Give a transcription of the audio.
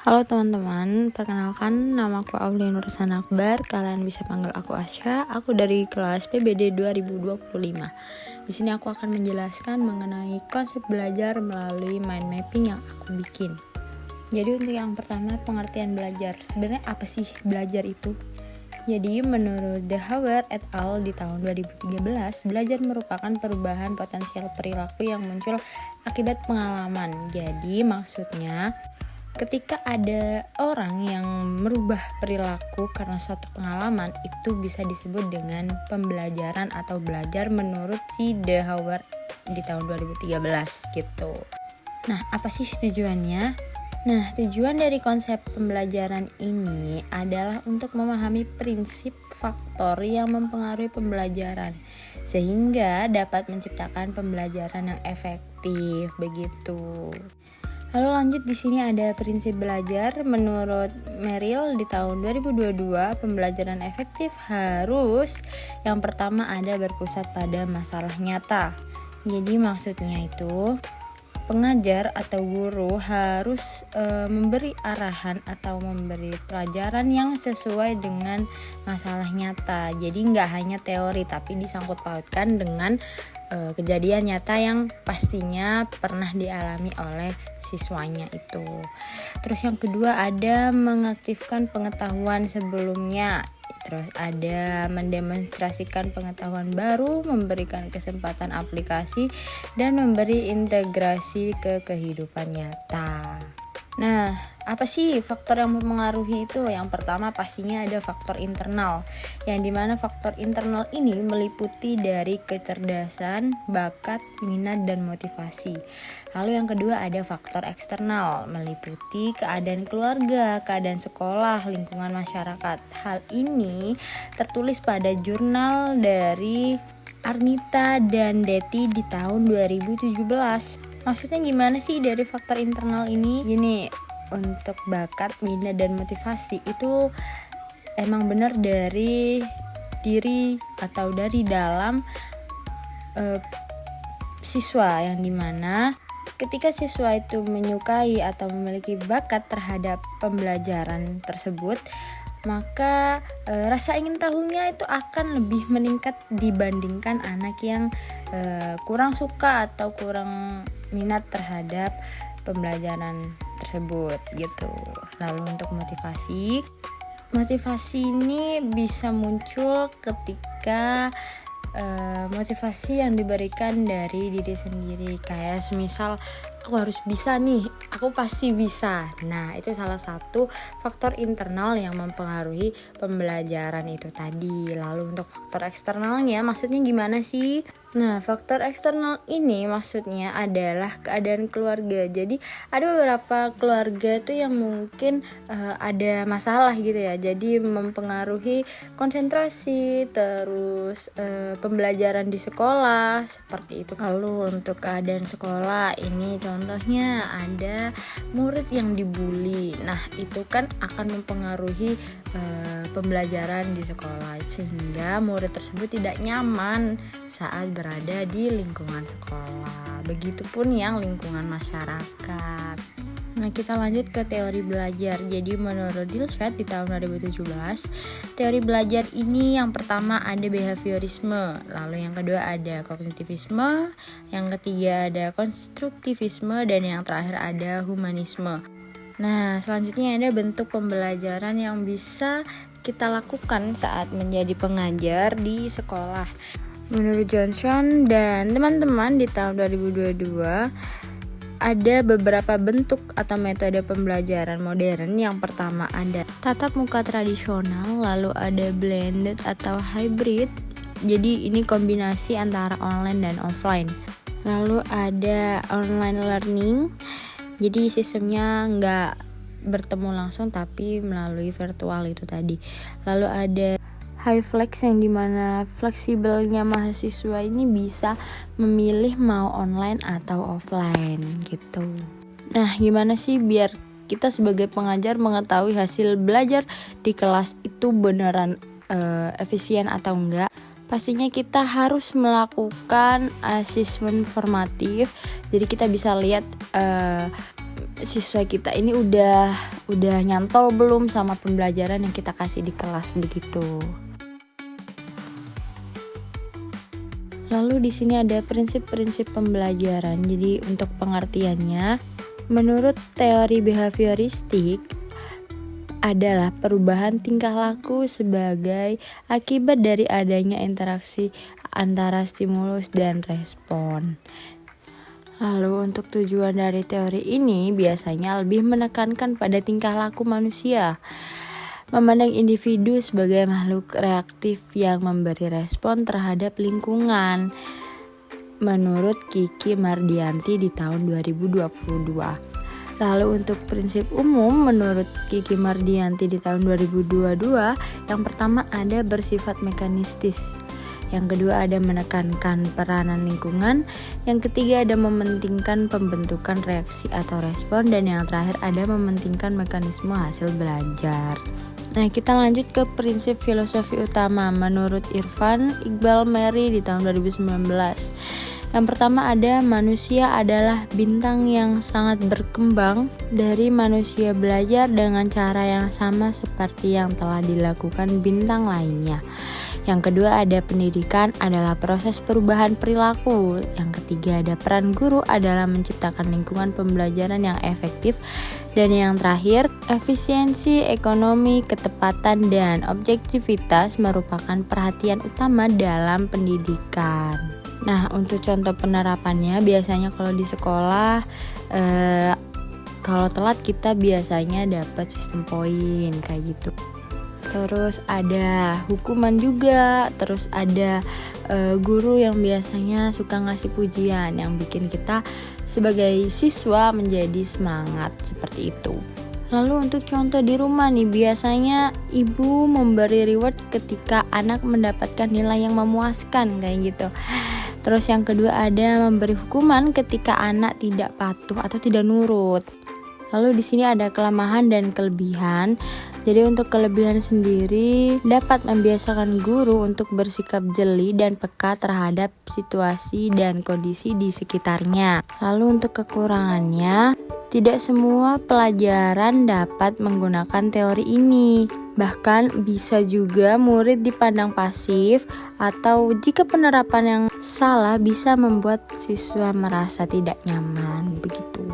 Halo teman-teman, perkenalkan namaku Aulia Nursan Akbar. Kalian bisa panggil aku Asya. Aku dari kelas PBD 2025. Di sini aku akan menjelaskan mengenai konsep belajar melalui mind mapping yang aku bikin. Jadi untuk yang pertama, pengertian belajar. Sebenarnya apa sih belajar itu? Jadi menurut De Howard et al. Di tahun 2013, belajar merupakan perubahan potensial perilaku yang muncul akibat pengalaman. Jadi maksudnya ketika ada orang yang merubah perilaku karena suatu pengalaman, itu bisa disebut dengan pembelajaran atau belajar menurut si De Howard di tahun 2013 gitu. Nah, apa sih tujuannya? Nah, tujuan dari konsep pembelajaran ini adalah untuk memahami prinsip faktor yang mempengaruhi pembelajaran sehingga dapat menciptakan pembelajaran yang efektif begitu. Lalu lanjut, di sini ada prinsip belajar. Menurut Merrill di tahun 2022, pembelajaran efektif harus yang pertama ada berpusat pada masalah nyata. Jadi maksudnya itu pengajar atau guru harus memberi arahan atau memberi pelajaran yang sesuai dengan masalah nyata. Jadi nggak hanya teori tapi disangkut pautkan dengan kejadian nyata yang pastinya pernah dialami oleh siswanya itu. Terus yang kedua ada mengaktifkan pengetahuan sebelumnya. Terus ada mendemonstrasikan pengetahuan baru, memberikan kesempatan aplikasi, dan memberi integrasi ke kehidupan nyata. Nah, apa sih faktor yang mempengaruhi itu? Yang pertama pastinya ada faktor internal, yang dimana faktor internal ini meliputi dari kecerdasan, bakat, minat, dan motivasi. Lalu yang kedua ada faktor eksternal, meliputi keadaan keluarga, keadaan sekolah, lingkungan masyarakat. Hal ini tertulis pada jurnal dari Arnita dan Deti di tahun 2017. Maksudnya gimana sih dari faktor internal ini? Gini, untuk bakat, minat, dan motivasi itu emang benar dari diri atau dari dalam siswa, yang dimana ketika siswa itu menyukai atau memiliki bakat terhadap pembelajaran tersebut, maka rasa ingin tahunya itu akan lebih meningkat dibandingkan anak yang kurang suka atau kurang minat terhadap pembelajaran tersebut gitu. Lalu untuk motivasi ini bisa muncul ketika motivasi yang diberikan dari diri sendiri, kayak semisal aku harus bisa nih, aku pasti bisa. Nah, itu salah satu faktor internal yang mempengaruhi pembelajaran itu tadi. Lalu untuk faktor eksternalnya maksudnya gimana sih? Nah, faktor eksternal ini maksudnya adalah keadaan keluarga. Jadi ada beberapa keluarga tuh yang mungkin ada masalah gitu ya. Jadi mempengaruhi konsentrasi, terus pembelajaran di sekolah seperti itu. Lalu untuk keadaan sekolah ini contohnya ada murid yang dibully. Nah, itu kan akan mempengaruhi pembelajaran di sekolah sehingga murid tersebut tidak nyaman saat berada di lingkungan sekolah. Begitupun yang lingkungan masyarakat. Nah, kita lanjut ke teori belajar. Jadi menurut Dilshad di tahun 2017, teori belajar ini yang pertama ada behaviorisme, lalu yang kedua ada kognitivisme, yang ketiga ada konstruktivisme, dan yang terakhir ada humanisme. Nah, selanjutnya ada bentuk pembelajaran yang bisa kita lakukan saat menjadi pengajar di sekolah. Menurut Johnson dan teman-teman di tahun 2022, ada beberapa bentuk atau metode pembelajaran modern. Yang pertama ada tatap muka tradisional, lalu ada blended atau hybrid. Jadi ini kombinasi antara online dan offline. Lalu ada online learning. Jadi sistemnya nggak bertemu langsung tapi melalui virtual itu tadi. Lalu ada high flex, yang dimana fleksibelnya mahasiswa ini bisa memilih mau online atau offline gitu. Nah, gimana sih biar kita sebagai pengajar mengetahui hasil belajar di kelas itu beneran efisien atau enggak? Pastinya kita harus melakukan asesmen formatif. Jadi kita bisa lihat siswa kita ini udah udah nyantol belum sama pembelajaran yang kita kasih di kelas begitu. Lalu di sini ada prinsip-prinsip pembelajaran. Jadi untuk pengertiannya, menurut teori behavioristik adalah perubahan tingkah laku sebagai akibat dari adanya interaksi antara stimulus dan respon. Lalu untuk tujuan dari teori ini biasanya lebih menekankan pada tingkah laku manusia, memandang individu sebagai makhluk reaktif yang memberi respon terhadap lingkungan, menurut Kiki Mardianti di tahun 2022. Lalu untuk prinsip umum menurut Kiki Mardianti di tahun 2022, yang pertama ada bersifat mekanistis, yang kedua ada menekankan peranan lingkungan, yang ketiga ada mementingkan pembentukan reaksi atau respon, dan yang terakhir ada mementingkan mekanisme hasil belajar. Nah, kita lanjut ke prinsip filosofi utama menurut Irfan Iqbal Mary di tahun 2019. Yang pertama ada manusia adalah bintang yang sangat berkembang dari manusia belajar dengan cara yang sama seperti yang telah dilakukan bintang lainnya. Yang kedua ada pendidikan adalah proses perubahan perilaku. Yang ketiga ada peran guru adalah menciptakan lingkungan pembelajaran yang efektif. Dan yang terakhir, efisiensi, ekonomi, ketepatan, dan objektivitas merupakan perhatian utama dalam pendidikan. Nah, untuk contoh penerapannya biasanya kalau di sekolah kalau telat kita biasanya dapat sistem poin kayak gitu. Terus ada hukuman juga, terus ada guru yang biasanya suka ngasih pujian yang bikin kita sebagai siswa menjadi semangat seperti itu. Lalu untuk contoh di rumah nih, biasanya ibu memberi reward ketika anak mendapatkan nilai yang memuaskan kayak gitu. Terus yang kedua ada memberi hukuman ketika anak tidak patuh atau tidak nurut. Lalu di sini ada kelemahan dan kelebihan. Jadi untuk kelebihan sendiri dapat membiasakan guru untuk bersikap jeli dan peka terhadap situasi dan kondisi di sekitarnya. Lalu untuk kekurangannya, tidak semua pelajaran dapat menggunakan teori ini. Bahkan bisa juga murid dipandang pasif, atau jika penerapan yang salah bisa membuat siswa merasa tidak nyaman begitu.